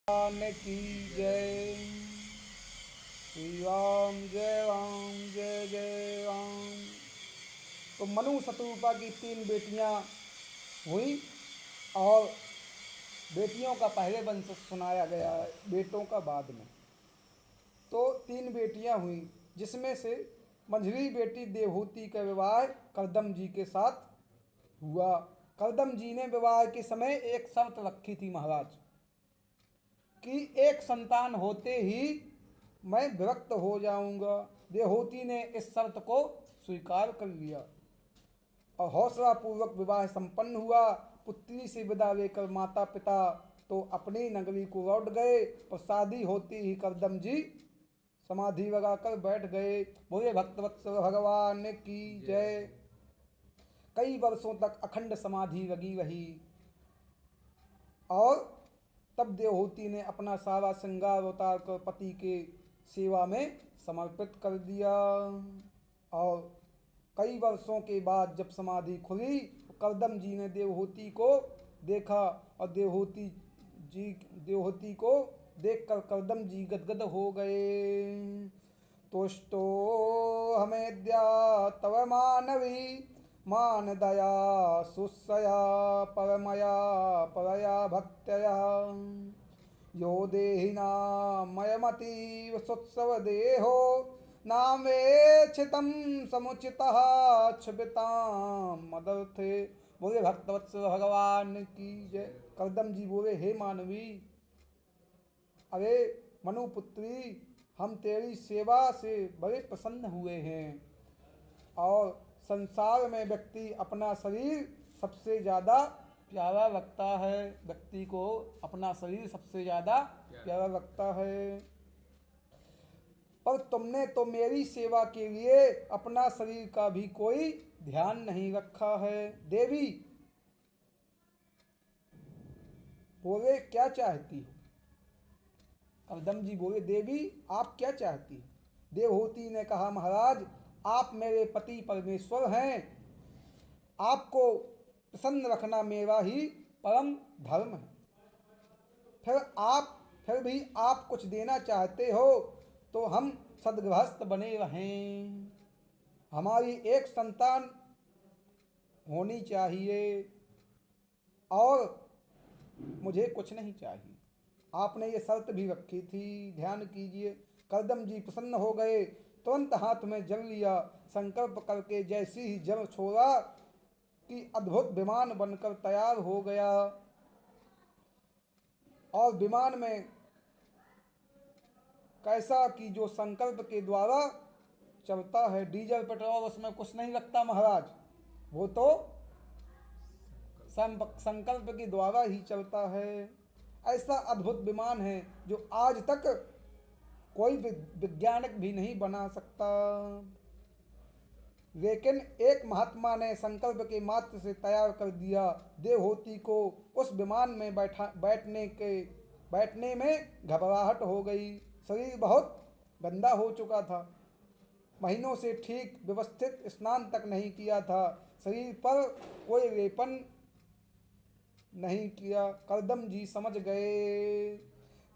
भगवान की जय। श्री राम जय राम जय जय राम। तो मनु शत्रुपा की 3 बेटियां हुई और बेटियों का पहले वंश सुनाया गया है, बेटों का बाद में। तो 3 बेटियां हुई, जिसमें से मंझली बेटी देवहूति का विवाह करदम जी के साथ हुआ। करदम जी ने विवाह के समय एक शर्त रखी थी महाराज कि एक संतान होते ही मैं विरक्त हो जाऊंगा। देवहूति ने इस शर्त को स्वीकार कर लिया और हौसला पूर्वक विवाह संपन्न हुआ। पुत्री से विदा लेकर माता पिता तो अपनी नगरी को लौट गए, और शादी होती ही करदम जी समाधि लगाकर बैठ गए। बोले भक्तवत्सल भगवान की जय। कई वर्षों तक अखंड समाधि लगी रही और तब देवहूति ने अपना सारा श्रृंगार उतार कर पति के सेवा में समर्पित कर दिया। और कई वर्षों के बाद जब समाधि खुली, करदम जी ने देवहूति को देखा और देवहूति को देखकर करदम जी गदगद हो गए। तुष्टो हमेद्या तव मानवी मान दया सुसया परमया परया भक्तया यो देहिना मयमतीव सुत्सव देहो नामेक्षितं समुचितः क्षुभितां मदर्थे। बोले भक्तवत्सल भगवान की जय। करदम जी बोले, हे मानवी, अरे मनुपुत्री, हम तेरी सेवा से बड़े प्रसन्न हुए हैं। और संसार में व्यक्ति अपना शरीर सबसे ज़्यादा प्यारा लगता है, व्यक्ति को अपना शरीर सबसे ज़्यादा प्यारा लगता है। पर तुमने तो मेरी सेवा के लिए अपना शरीर का भी कोई ध्यान नहीं रखा है। देवी बोले, क्या चाहती हो? करदम जी बोले, देवी आप क्या चाहती हो? देवहूति ने कहा, महाराज आप मेरे पति परमेश्वर हैं, आपको प्रसन्न रखना मेरा ही परम धर्म है। फिर भी आप कुछ देना चाहते हो तो हम सद्गृहस्थ बने रहें। हमारी एक संतान होनी चाहिए और मुझे कुछ नहीं चाहिए। आपने ये शर्त भी रखी थी, ध्यान कीजिए। करदम जी प्रसन्न हो गए, तुरंत हाथ में जल लिया। संकल्प करके जैसे ही जल छोड़ा कि अद्भुत विमान बनकर तैयार हो गया। और विमान में कैसा कि जो संकल्प के द्वारा चलता है, डीजल पेट्रोल उसमें कुछ नहीं लगता महाराज, वो तो संकल्प के द्वारा ही चलता है। ऐसा अद्भुत विमान है जो आज तक कोई वैज्ञानिक भी नहीं बना सकता। लेकिन एक महात्मा ने संकल्प के मात्र से तैयार कर दिया। देवहूति को उस विमान में बैठने में घबराहट हो गई। शरीर बहुत गंदा हो चुका था, महीनों से ठीक व्यवस्थित स्नान तक नहीं किया था, शरीर पर कोई लेपन नहीं किया। करदम जी समझ गए।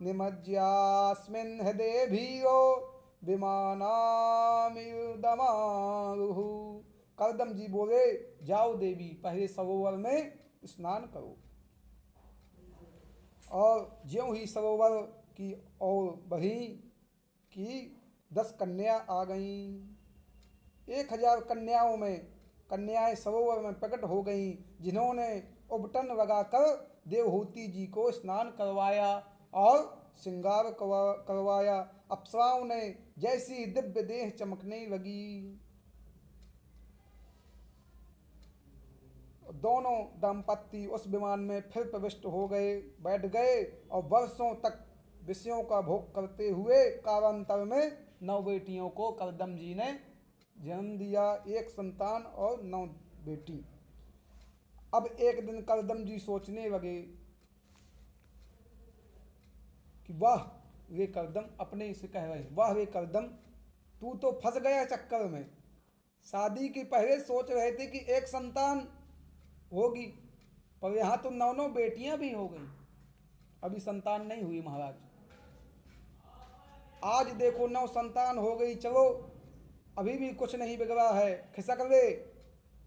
निमज्यास्मिन् हृदय भीरो विमानामिदमारुहु। करदम जी बोले, जाओ देवी, पहले सरोवर में स्नान करो। और ज्यों ही सरोवर की ओर बढ़ी कि 10 कन्या आ गईं। 1000 कन्याओं में कन्याएं सरोवर में प्रकट हो गईं, जिन्होंने उबटन लगाकर देवहूति जी को स्नान करवाया और श्रृंगार करवाया। अप्सराओं ने जैसी दिव्य देह चमकने लगी। दोनों दंपत्ति उस विमान में फिर प्रविष्ट हो गए, बैठ गए और वर्षों तक विषयों का भोग करते हुए कालांतर में 9 बेटियों को करदम जी ने जन्म दिया, 1 संतान और 9 बेटी। अब एक दिन करदम जी सोचने लगे कि वाह वे करदम, अपने से कह रहे, वाह वे करदम, तू तो फंस गया चक्कर में। शादी के पहले सोच रहे थे कि 1 संतान होगी, पर यहाँ तो 9 बेटियां भी हो गई। अभी संतान नहीं हुई महाराज। आज देखो 9 संतान हो गई, चलो अभी भी कुछ नहीं बिगड़ा है, खिसक ले,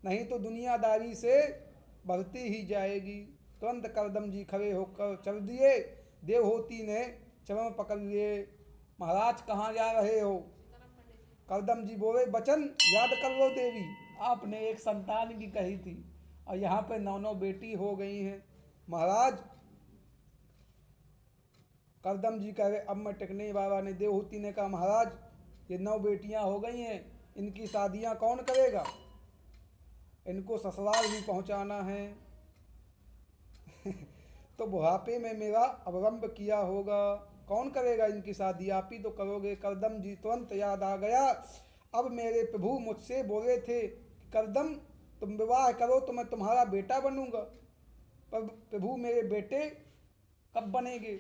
नहीं तो दुनियादारी से बढ़ती ही जाएगी। तुरंत करदम जी खड़े होकर चल दिए। देवहूति ने चरण पकड़ लिए। महाराज कहाँ जा रहे हो? करदम जी बोले, वचन याद कर लो देवी, आपने एक संतान की कही थी और यहाँ पे 9 बेटी हो गई हैं। महाराज करदम जी कह रहे अब मैं टिक नहीं। बाबा ने, देवहूति ने कहा, महाराज ये 9 बेटियां हो गई हैं, इनकी शादियां कौन करेगा? इनको ससुराल भी पहुंचाना है। तो बुढ़ापे में मेरा अवलंब किया होगा, कौन करेगा इनकी शादी? आप ही तो करोगे। करदम जी तुरंत याद आ गया, अब मेरे प्रभु मुझसे बोले थे करदम तुम विवाह करो तो मैं तुम्हारा बेटा बनूंगा, पर प्रभु मेरे बेटे कब बनेंगे?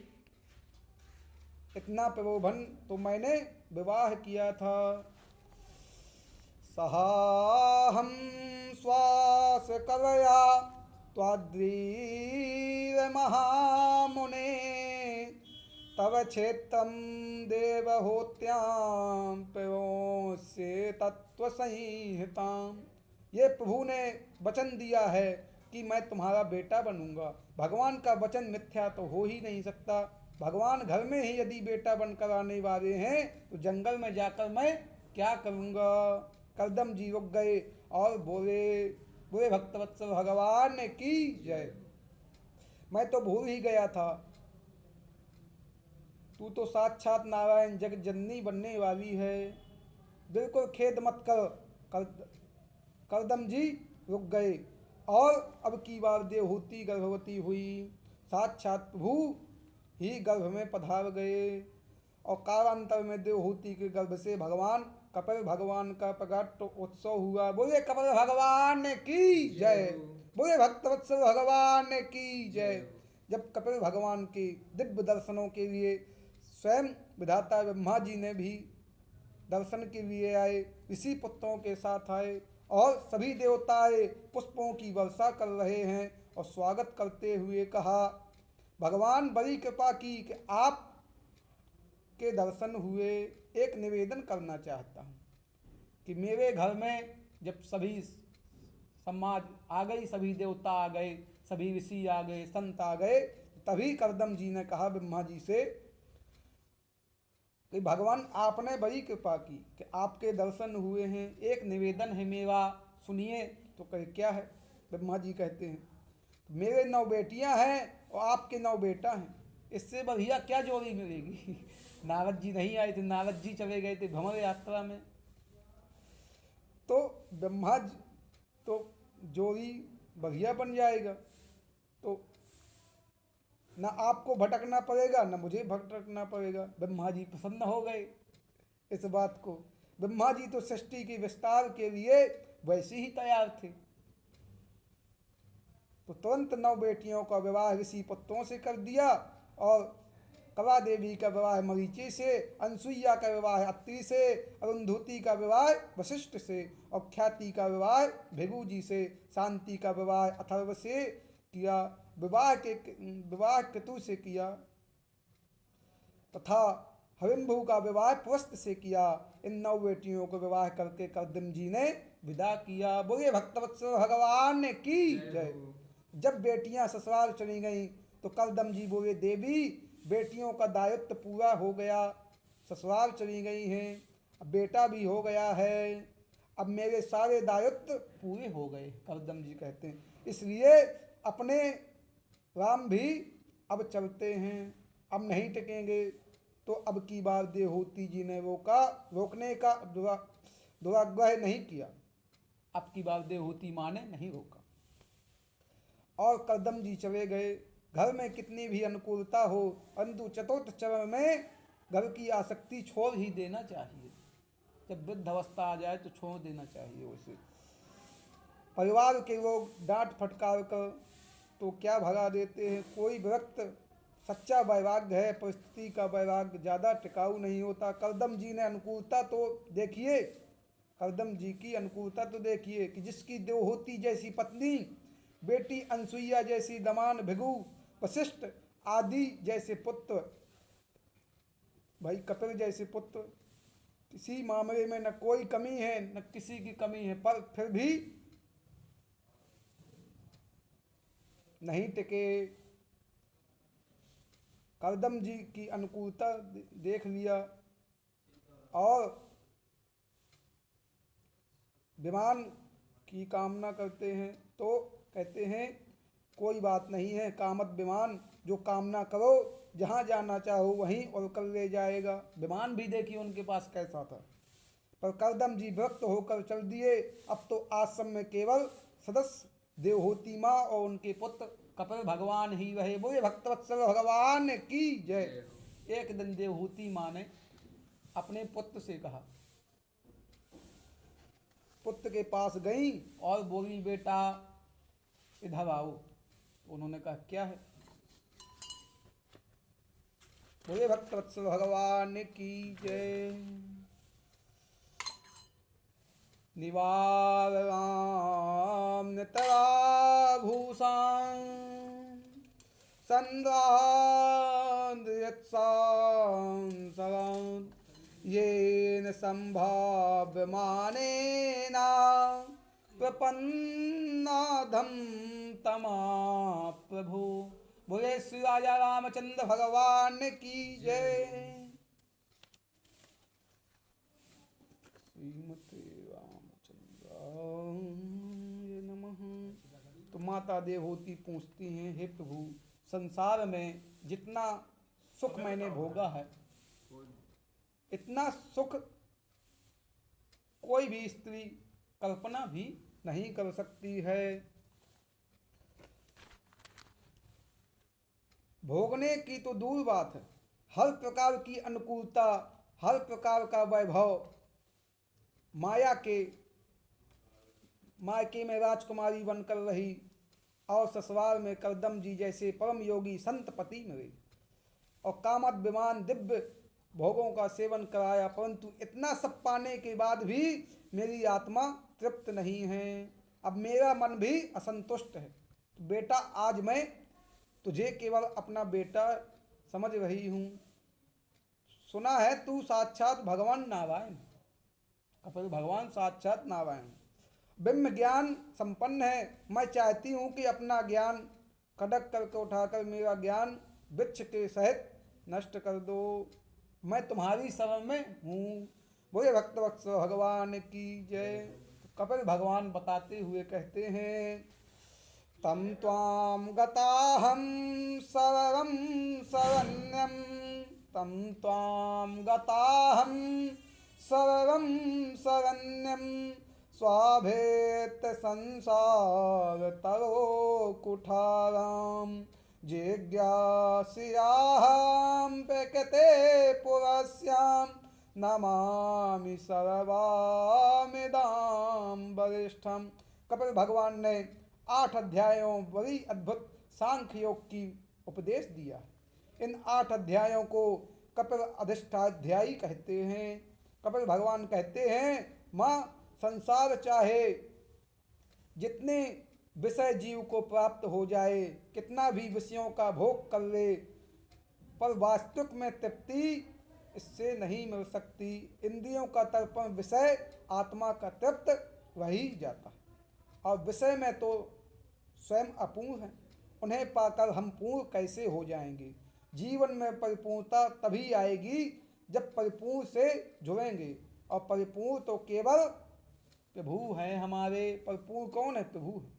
इतना प्रलोभन तो मैंने विवाह किया था। सहाहम श्वास करया त्वाद्रीर महामुने तव क्षेत्रम देवहोत्याम प्रयोस्य तत्व संहिताम। ये प्रभु ने वचन दिया है कि मैं तुम्हारा बेटा बनूंगा। भगवान का वचन मिथ्या तो हो ही नहीं सकता। भगवान घर में ही यदि बेटा बनकर आने वाले हैं तो जंगल में जाकर मैं क्या करूँगा? करदम जी रुक गए और बोले, बोले भक्तवत्सल भगवान की जय। मैं तो भूल ही गया था, तू तो साक्षात नारायण जगत जननी बनने वाली है। बिल्कुल खेद मत कर। करदम जी रुक गए और अब की बार देवहूति गर्भवती हुई। साक्षात प्रभु ही गर्भ में पधार गए और कालांतर में देवहूति के गर्भ से भगवान कपिल भगवान का प्रकट उत्सव हुआ। बोले कपिल भगवान की जय, बोले भक्तवत्सल भगवान की जय। जब कपिल भगवान के दिव्य दर्शनों के लिए स्वयं विधाता ब्रह्मा जी ने भी दर्शन के लिए आए, ऋषि पुत्रों के साथ आए और सभी देवताएं पुष्पों की वर्षा कर रहे हैं और स्वागत करते हुए कहा, भगवान बड़ी कृपा की कि आप के दर्शन हुए। एक निवेदन करना चाहता हूँ कि मेरे घर में जब सभी समाज आ गई, सभी देवता आ गए, सभी ऋषि आ गए, संत आ गए, तभी करदम जी ने कहा ब्रह्मा जी से कि भगवान आपने बड़ी कृपा की कि आपके दर्शन हुए हैं, एक निवेदन है मेरा, सुनिए। तो कहे क्या है? ब्रह्मा जी कहते हैं मेरे 9 बेटियां हैं और आपके 9 बेटा हैं, इससे बढ़िया क्या जोड़ी मिलेगी? नारद जी नहीं आए थे, नारद जी चले गए थे भ्रमण यात्रा में, तो ब्रह्मा जी तो जोड़ी बढ़िया बन जाएगा, तो ना आपको भटकना पड़ेगा ना मुझे भटकना पड़ेगा। ब्रह्मा जी प्रसन्न हो गए इस बात को। ब्रह्मा जी तो सृष्टि के विस्तार के लिए वैसे ही तैयार थे। तो तुरंत 9 बेटियों का विवाह ऋषि पुत्रों से कर दिया और कला देवी का विवाह मरीचि से, अनसुईया का विवाह अत्रि से, अरुंधति का विवाह वशिष्ठ से और ख्याति का विवाह भृगु जी से, शांति का विवाह अथर्व से किया, विवाह क्रतु से किया तथा हरिम्भु का विवाह पुरस्त से किया। इन 9 बेटियों को विवाह करके करदम जी ने विदा किया। बोले भक्तवत्सल भगवान की जय। जब बेटियां ससुराल चली गईं तो करदम जी बोले, देवी बेटियों का दायित्व पूरा हो गया, ससुराल चली गई हैं, अब बेटा भी हो गया है, अब मेरे सारे दायित्व पूरे हो गए। करदम जी कहते हैं इसलिए अपने राम भी अब चलते हैं, अब नहीं टिकेंगे। तो अब की बार देवहूति जी ने रोकने का दुराग्रह नहीं किया। अब की बार देवहूति माँ ने नहीं रोका और करदम जी चले गए। घर में कितनी भी अनुकूलता हो, परंतु चतुर्थ चरण में घर की आसक्ति छोड़ ही देना चाहिए। जब वृद्ध अवस्था आ जाए तो छोड़ देना चाहिए उसे। परिवार के लोग डांट फटकार कर तो क्या भगा देते हैं। कोई विरक्त सच्चा वैराग्य है, परिस्थिति का वैराग्य ज़्यादा टिकाऊ नहीं होता। करदम जी ने अनुकूलता तो देखिए, करदम जी की अनुकूलता तो देखिए कि जिसकी देवहूति जैसी पत्नी, बेटी अनसुईया जैसी दमान भृगु, वशिष्ठ आदि जैसे पुत्र, भाई कपिल जैसे पुत्र, किसी मामले में न कोई कमी है न किसी की कमी है, पर फिर भी नहीं टिके। करदम जी की अनुकूलता देख लिया और विमान की कामना करते हैं, तो कहते हैं कोई बात नहीं है, कामत विमान, जो कामना करो जहाँ जाना चाहो वहीं उड़कर ले जाएगा। विमान भी देखिए उनके पास कैसा था। पर करदम जी विरक्त होकर चल दिए। अब तो आश्रम में केवल सदस्य देवहूति माँ और उनके पुत्र कपिल भगवान ही रहे। बोले भक्तवत्सल भगवान की जय। एक दिन देवहूति माँ ने अपने पुत्र से कहा, पुत्र के पास गई और बोली बेटा इधर आओ। उन्होंने कहा क्या है? बोले भक्तवत्सल भगवान की जय। निवाराम नितरा भूषां संद्रान्द्रियत्सां सलां येन संभाव्यमानेन प्रपन्नाधम तमा प्रभु। बोले श्री राजा रामचंद्र भगवान की जय। श्रीमते रामचंद्राय नमः। तो माता देवहूति पूछती हैं, हे प्रभु, संसार में जितना सुख मैंने भोगा है, इतना सुख कोई भी स्त्री कल्पना भी नहीं कर सकती है। भोगने की तो दूर बात है, हर प्रकार की अनुकूलता, हर प्रकार का वैभव, मायके में राजकुमारी बनकर रही और ससुराल में करदम जी जैसे परम योगी संत पति मिले और कामत विमान दिव्य भोगों का सेवन कराया, परंतु इतना सब पाने के बाद भी मेरी आत्मा तृप्त नहीं है। अब मेरा मन भी असंतुष्ट है। तो बेटा, आज मैं तुझे केवल अपना बेटा समझ रही हूँ। सुना है तू साक्षात भगवान नारायण। कपिल भगवान साक्षात नारायण ब्रह्म ज्ञान संपन्न है। मैं चाहती हूँ कि अपना ज्ञान खड़क करके उठाकर मेरा ज्ञान वृक्ष के सहित नष्ट कर दो। मैं तुम्हारी शरण में हूँ। बोले भक्तवत्स भगवान की जय। तो कपिल भगवान बताते हुए कहते हैं, तम त्वाम गताहम शरणं शरण्यं, तम त्वाम गताहम शरणं शरण्यं, स्वाभेत संसार तरो कुठाराम, जिज्ञासियाहं प्रकृते पुरस्यां, नमामि सर्वामिदां वरिष्ठम। कपिल भगवान ने 8 अध्यायों बड़ी अद्भुत सांख्य योग की उपदेश दिया। इन 8 अध्यायों को कपिल अधिष्ठाध्यायी कहते हैं। कपिल भगवान कहते हैं, माँ, संसार चाहे जितने विषय जीव को प्राप्त हो जाए, कितना भी विषयों का भोग कर ले, पर वास्तविक में तृप्ति इससे नहीं मिल सकती। इंद्रियों का तर्पण विषय आत्मा का तृप्त वही जाता है, और विषय में तो स्वयं अपूर्ण है। उन्हें पाकर हम पूर्ण कैसे हो जाएंगे? जीवन में परिपूर्णता तभी आएगी जब परिपूर्ण से जुड़ेंगे, और परिपूर्ण तो केवल प्रभु हैं हमारे। परिपूर्ण कौन है? प्रभु है।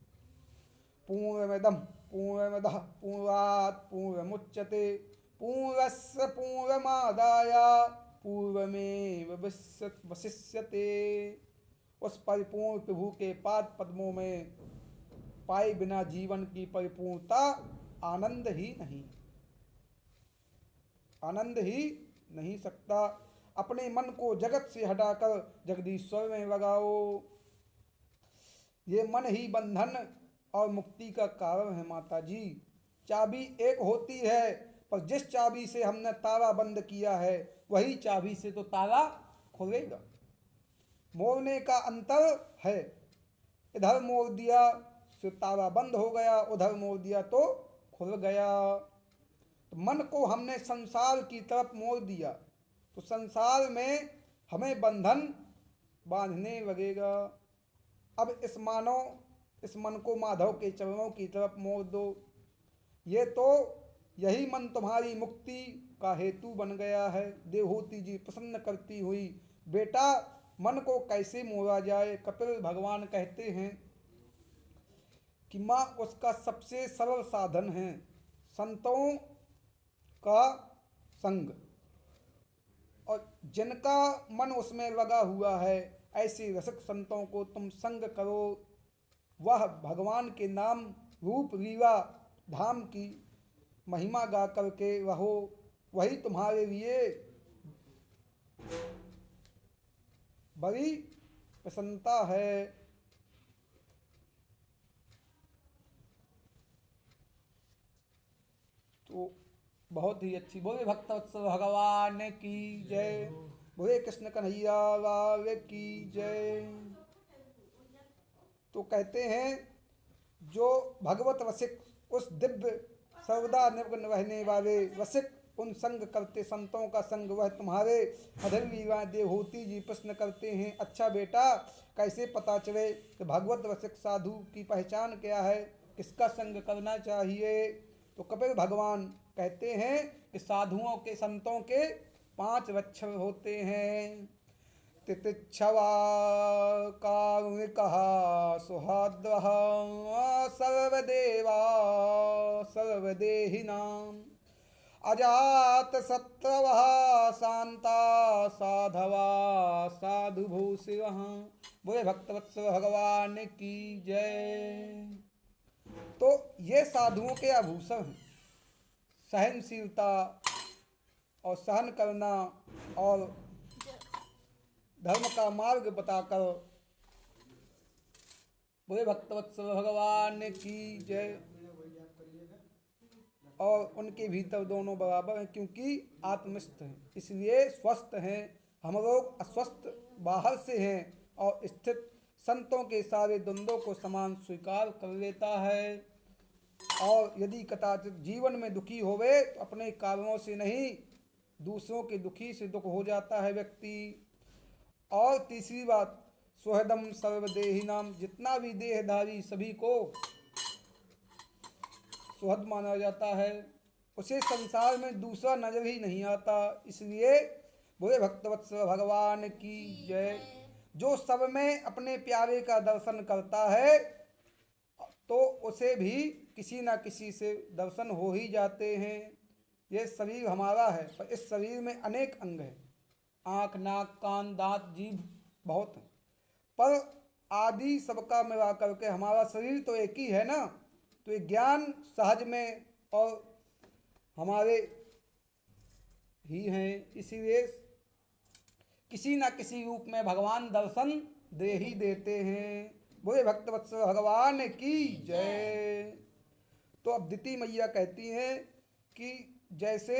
पूर्णमिदं पूर्णमदः पूर्णात् पूर्णमुच्यते पूर्णस्य पूर्णमादाय पूर्णमेवावशिष्यते। उस परिपूर्ण प्रभु के पाद पद्मों में पाए बिना जीवन की परिपूर्णता आनंद ही नहीं सकता। अपने मन को जगत से हटाकर जगदीश्वर में लगाओ। ये मन ही बंधन और मुक्ति का कारण है माता जी। चाबी एक होती है, पर जिस चाबी से हमने ताला बंद किया है वही चाबी से तो ताला खुलेगा। मोड़ने का अंतर है, इधर मोड़ दिया तो ताला बंद हो गया, उधर मोड़ दिया तो खुल गया। तो मन को हमने संसार की तरफ मोड़ दिया तो संसार में हमें बंधन बांधने लगेगा। अब इस मन को माधव के चरणों की तरफ मोड़ दो। ये तो यही मन तुम्हारी मुक्ति का हेतु बन गया है। देवहूति जी प्रसन्न करती हुई, बेटा मन को कैसे मोड़ा जाए। कपिल भगवान कहते हैं कि माँ उसका सबसे सरल साधन है संतों का संग, और जिनका मन उसमें लगा हुआ है ऐसे रसिक संतों को तुम संग करो। वह भगवान के नाम रूप लीला धाम की महिमा गा करके रहो, वही तुम्हारे लिए बड़ी प्रसन्नता है। तो बहुत ही अच्छी। बोले भक्तवत्सल भगवान की जय, बोले कृष्ण कन्हैया लाल की जय। तो कहते हैं जो भगवत रसिक उस दिव्य सर्वदा निर्गुण रहने वाले रसिक उन संग करते संतों का संग वह तुम्हारे अधर लीला। देवहूति जी प्रश्न करते हैं, अच्छा बेटा कैसे पता चले कि भगवत रसिक साधु की पहचान क्या है, किसका संग करना चाहिए। तो कपिल भगवान कहते हैं कि साधुओं के संतों के 5 लक्षण होते हैं। तितिक्षवा कारुणिकः सुहृदः सर्वदेवा सर्वदेहिनां अजात शत्रवः शांता साधवा साधुभूषिवः। बोले भक्तवत्सल भगवान की जय। तो ये साधुओं के आभूषण हैं, सहनशीलता और सहन करना और धर्म का मार्ग बताकर। बोले भक्तवत्सल भगवान की जय। और उनके भीतर दोनों बराबर हैं क्योंकि आत्मस्थ हैं, इसलिए स्वस्थ हैं। हम लोग अस्वस्थ बाहर से हैं और स्थित संतों के सारे द्वंद्वों को समान स्वीकार कर लेता है। और यदि कदाचित जीवन में दुखी होवे तो अपने कारणों से नहीं, दूसरों के दुखी से दुख हो जाता है व्यक्ति। और तीसरी बात, सुहृदम सर्वदेही नाम, जितना भी देहधारी सभी को सुहृद माना जाता है, उसे संसार में दूसरा नजर ही नहीं आता। इसलिए बोले भक्तवत्सल भगवान की जय। जो सब में अपने प्यारे का दर्शन करता है तो उसे भी किसी न किसी से दर्शन हो ही जाते हैं। ये शरीर हमारा है पर इस शरीर में अनेक अंग हैं, आँख नाक कान दांत जीभ बहुत हैं, पर आदि सबका मिला करके हमारा शरीर तो एक ही है ना। तो ये ज्ञान सहज में और हमारे ही हैं, इसीलिए किसी न किसी रूप में भगवान दर्शन दे ही देते हैं। बोले भक्तवत्सल भगवान की जय। तो अब दिति मैया कहती हैं कि जैसे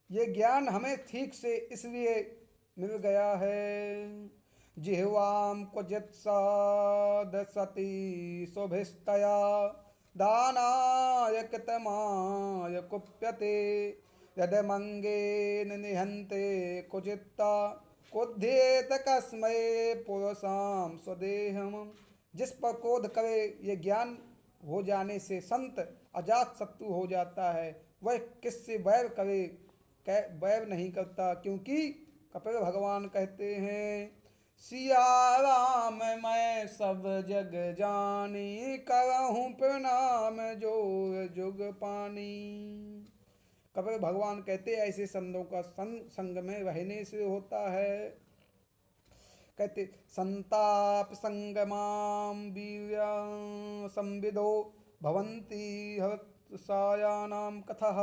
ये ज्ञान हमें ठीक से इसलिए मिल गया है, जिह्वाम क्वचित् सदसति शोभिस्तया दानाय कृतमाय कुप्यते यदमंगेन निहन्ते क्वचित्ता क्रोध्येत कस्मै पुरुषाम स्वदेहम। जिस पर क्रोध करे ये ज्ञान हो जाने से संत अजात शत्रु हो जाता है, वह किससे वैर करे, वैर नहीं करता। क्योंकि कपिल भगवान कहते हैं, सिया राम मैं सब जग जानी करहूँ प्रणाम जो जुग पानी। कपिल भगवान कहते ऐसे संतों का संग में रहने से होता है। कहते संताप संगमाम वीर्य संविदो भवन्ति हर्षायानाम कथः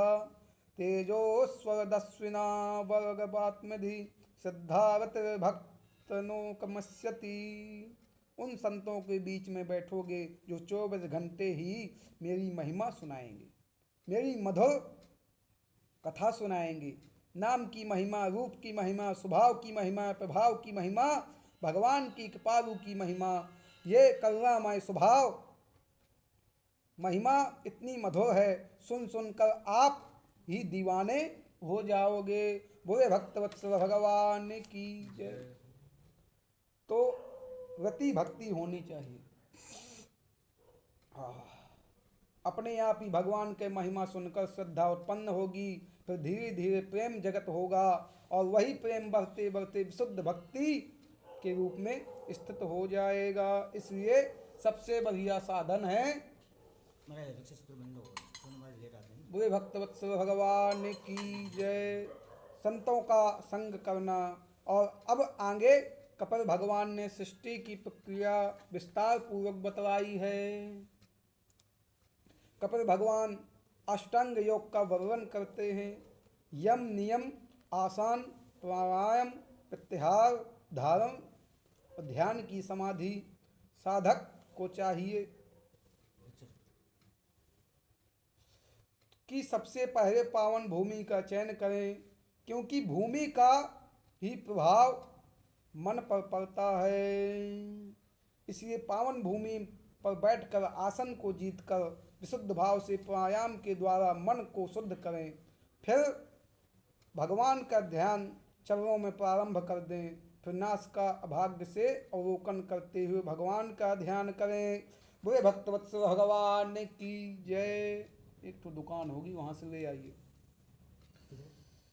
तेजोस्वरदस्विना वर्गपात्मधि सिद्धावत भक्तनो कमस्यति। उन संतों के बीच में बैठोगे जो 24 घंटे ही मेरी महिमा सुनाएंगे, मेरी मधुर कथा सुनाएंगे। नाम की महिमा, रूप की महिमा, स्वभाव की महिमा, प्रभाव की महिमा, भगवान की कृपालु की महिमा, ये करुणामय स्वभाव महिमा इतनी मधुर है, सुन सुनकर आप ही दीवाने हो जाओगे। बोले भक्तवत्सल भगवान की जय। तो रति भक्ति होनी चाहिए। अपने आप ही भगवान के महिमा सुनकर श्रद्धा उत्पन्न होगी, फिर धीरे धीरे प्रेम जगत होगा और वही प्रेम बढ़ते बढ़ते विशुद्ध भक्ति के रूप में स्थित हो जाएगा। इसलिए सबसे बढ़िया साधन है बुरे भक्तवत्सल भगवान की जय, संतों का संग करना। और अब आगे कपिल भगवान ने सृष्टि की प्रक्रिया विस्तार पूर्वक बतलाई है। कपिल भगवान अष्टांग योग का वर्णन करते हैं। यम नियम आसन प्राणायाम प्रत्याहार धारण और ध्यान की समाधि साधक को चाहिए कि सबसे पहले पावन भूमि का चयन करें, क्योंकि भूमि का ही प्रभाव मन पर पड़ता है। इसलिए पावन भूमि पर बैठकर आसन को जीतकर विशुद्ध भाव से प्राणायाम के द्वारा मन को शुद्ध करें। फिर भगवान का ध्यान चरणों में प्रारंभ कर दें। फिर नास का अभाग्य से अवलोकन करते हुए भगवान का ध्यान करें। बुरे भक्तवत्सल भगवान की जय। एक तो दुकान होगी, वहाँ से ले आइए।